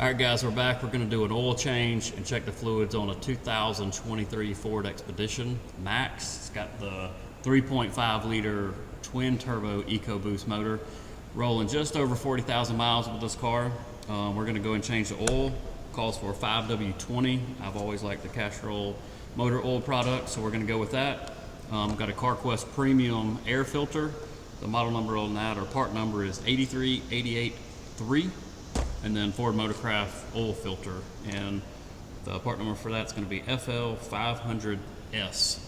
All right, guys, we're back. We're going to do an oil change and check the fluids on a 2023 Ford Expedition Max. It's got the 3.5 liter twin turbo EcoBoost motor, rolling just over 40,000 miles with this car. We're going to go and change the oil. Calls for 5W20. I've always liked the Castrol motor oil product, so we're going to go with that. Got a CarQuest Premium air filter. The model number on that, or part number, is 83883. And then Ford Motorcraft oil filter, and the part number for that's going to be FL500S.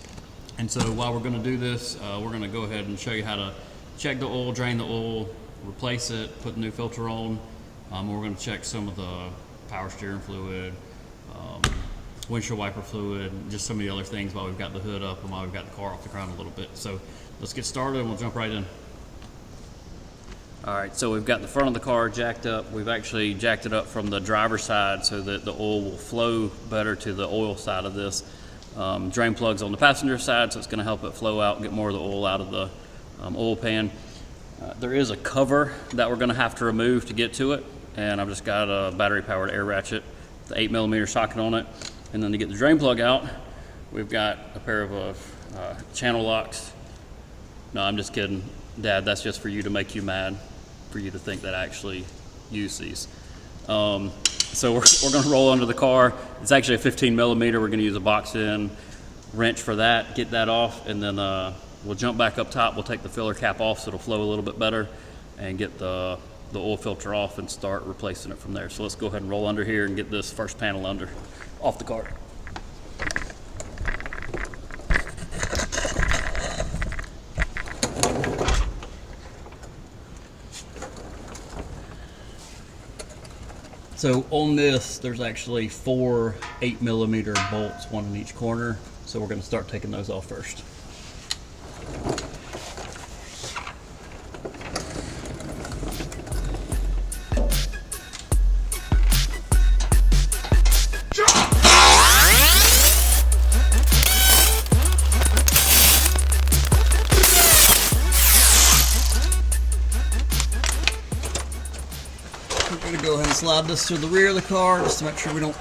And so while we're going to do this, we're going to go ahead and show you how to check the oil, drain the oil, replace it, put the new filter on. We're going to check some of the power steering fluid, windshield wiper fluid, and just some of the other things while we've got the hood up and while we've got the car off the ground a little bit. So let's get started and we'll jump right in. All right, so we've got the front of the car jacked up. We've actually jacked it up from the driver's side so that the oil will flow better to the oil side of this. Drain plug's on the passenger side, so it's gonna help it flow out and get more of the oil out of the oil pan. There is a cover that we're gonna have to remove to get to it, and I've just got a battery-powered air ratchet, the 8mm socket on it. And then to get the drain plug out, we've got a pair of channel locks. No, I'm just kidding. Dad, that's just for you to make you mad, for you to think that I actually use these. So we're gonna roll under the car. It's actually a 15mm. We're gonna use a box-in wrench for that, get that off, and then we'll jump back up top. We'll take the filler cap off so it'll flow a little bit better, and get the oil filter off and start replacing it from there. So let's go ahead and roll under here and get this first panel off the car. So on this, there's actually 4 8mm bolts, one in each corner. So we're going to start taking those off first. We're going to go ahead and slide this to the rear of the car just to make sure we don't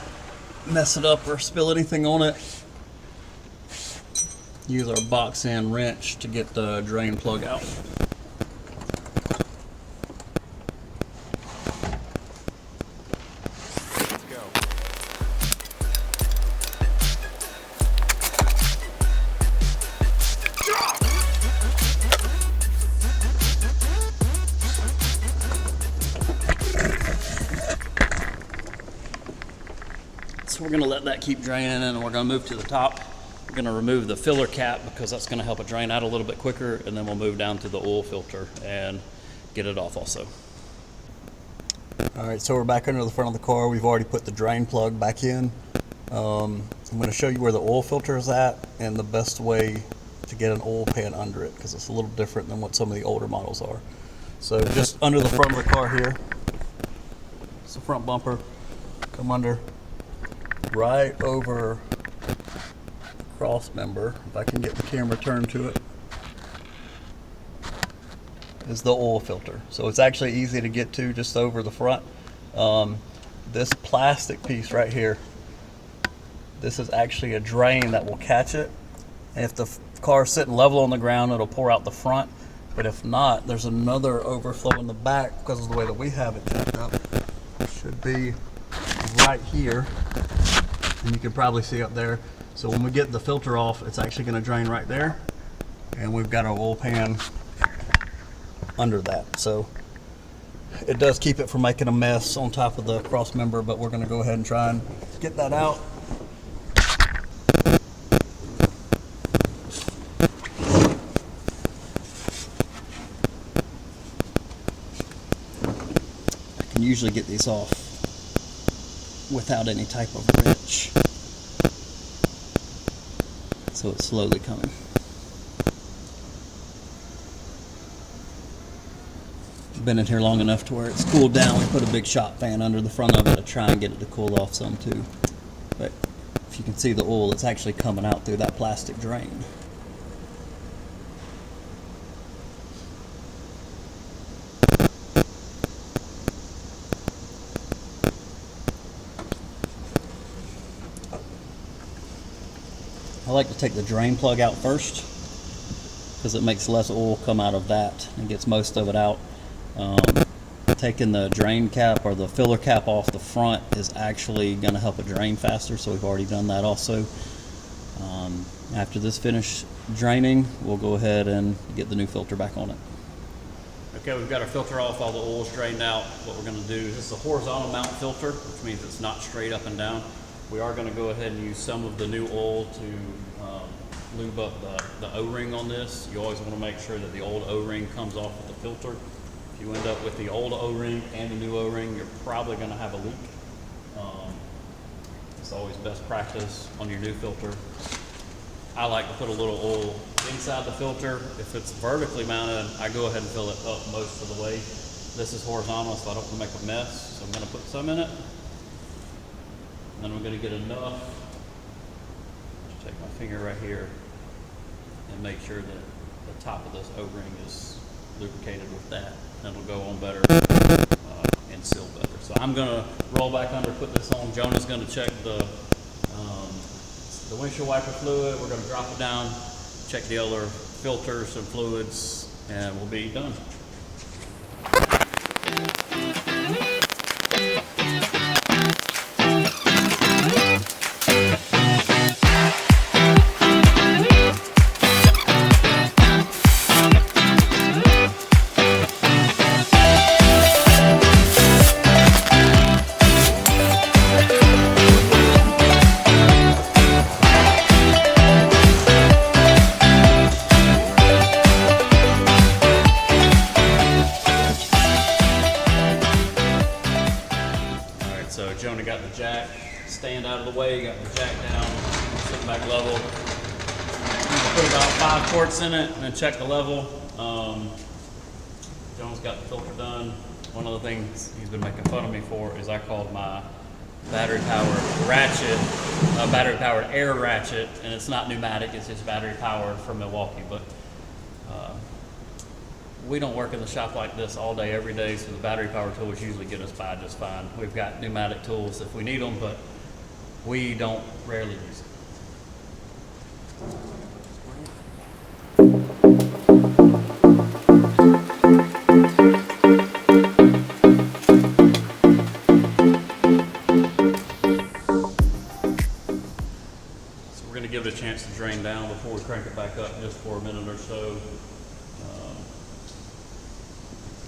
mess it up or spill anything on it. Use our box-in wrench to get the drain plug out. So we're going to let that keep draining, and we're going to move to the top. We're going to remove the filler cap because that's going to help it drain out a little bit quicker, and then we'll move down to the oil filter and get it off also. All right, so we're back under the front of the car. We've already put the drain plug back in. I'm going to show you where the oil filter is at and the best way to get an oil pan under it, because it's a little different than what some of the older models are. So just under the front of the car here, it's the front bumper. Come under. Right over cross member, if I can get the camera turned to it, is the oil filter. So it's actually easy to get to, just over the front. This plastic piece right here, this is actually a drain that will catch it. And if the car is sitting level on the ground, it'll pour out the front. But if not, there's another overflow in the back because of the way that we have it jacked up. It should be right here. And you can probably see up there. So when we get the filter off, it's actually going to drain right there, and we've got our oil pan under that. So it does keep it from making a mess on top of the cross member, but we're going to go ahead and try and get that out. I can usually get these off without any type of wrench. So it's slowly coming. Been in here long enough to where it's cooled down. We put a big shop fan under the front of it to try and get it to cool off some too. But if you can see the oil, it's actually coming out through that plastic drain. I like to take the drain plug out first because it makes less oil come out of that and gets most of it out. Taking the drain cap or the filler cap off the front is actually going to help it drain faster, so we've already done that also. After this finished draining, we'll go ahead and get the new filter back on it. Okay, we've got our filter off, all the oil's drained out. What we're going to do, this is a horizontal mount filter, which means it's not straight up and down. We are going to go ahead and use some of the new oil to lube up the O-ring on this. You always want to make sure that the old O-ring comes off with the filter. If you end up with the old O-ring and the new O-ring, you're probably going to have a leak. It's always best practice on your new filter. I like to put a little oil inside the filter. If it's vertically mounted, I go ahead and fill it up most of the way. This is horizontal, so I don't want to make a mess. So I'm going to put some in it. And then I'm going to get enough. Just take my finger right here and make sure that the top of this O-ring is lubricated with that. And it'll go on better and seal better. So I'm going to roll back under, put this on. Jonah's going to check the windshield wiper fluid. We're going to drop it down, check the other filters and fluids, and we'll be done. So Jonah got the jack stand out of the way, got the jack down, sit back level. Put about 5 quarts in it and then check the level. Jonah's got the filter done. One of the things he's been making fun of me for is I called my battery powered ratchet a battery powered air ratchet, and it's not pneumatic, it's just battery powered from Milwaukee. But we don't work in the shop like this all day, every day, so the battery power tools usually get us by just fine. We've got pneumatic tools if we need them, but we don't rarely use them. So we're going to give it a chance to drain down before we crank it back up just for a minute or so.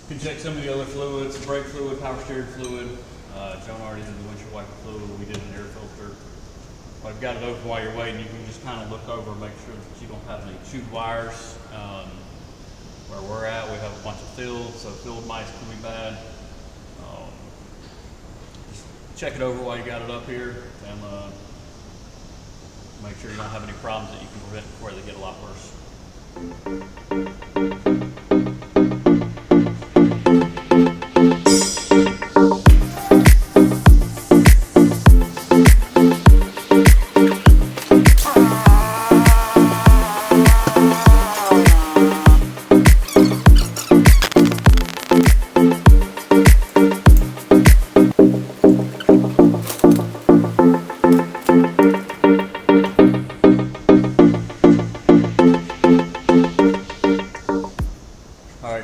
You can check some of the other fluids, brake fluid, power steering fluid. Jonah already did the windshield wiper fluid. We did an air filter. I've got it open while you're waiting. You can just kind of look over and make sure that you don't have any chewed wires. Where we're at, we have a bunch of field, so field mice can be bad. Just check it over while you got it up here, and make sure you don't have any problems that you can prevent before they get a lot worse.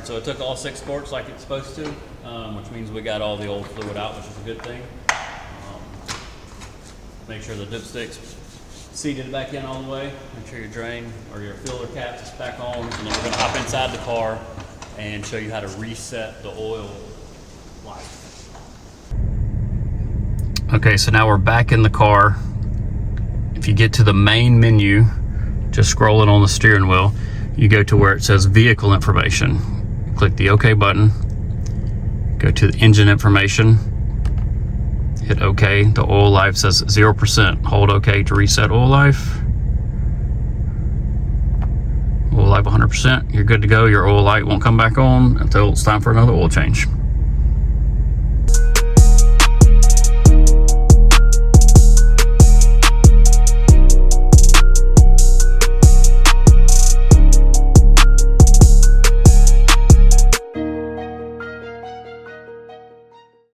So it took all 6 quarts like it's supposed to, which means we got all the old fluid out, which is a good thing. Make sure the dipstick's seated back in all the way. Make sure your drain or your filler cap is back on. And then we're going to hop inside the car and show you how to reset the oil life. Okay, so now we're back in the car. If you get to the main menu, just scrolling on the steering wheel, you go to where it says vehicle information. Click the OK button, go to the engine information, hit OK. The oil life says 0%. Hold OK to reset oil life. Oil life 100%. You're good to go. Your oil light won't come back on until it's time for another oil change.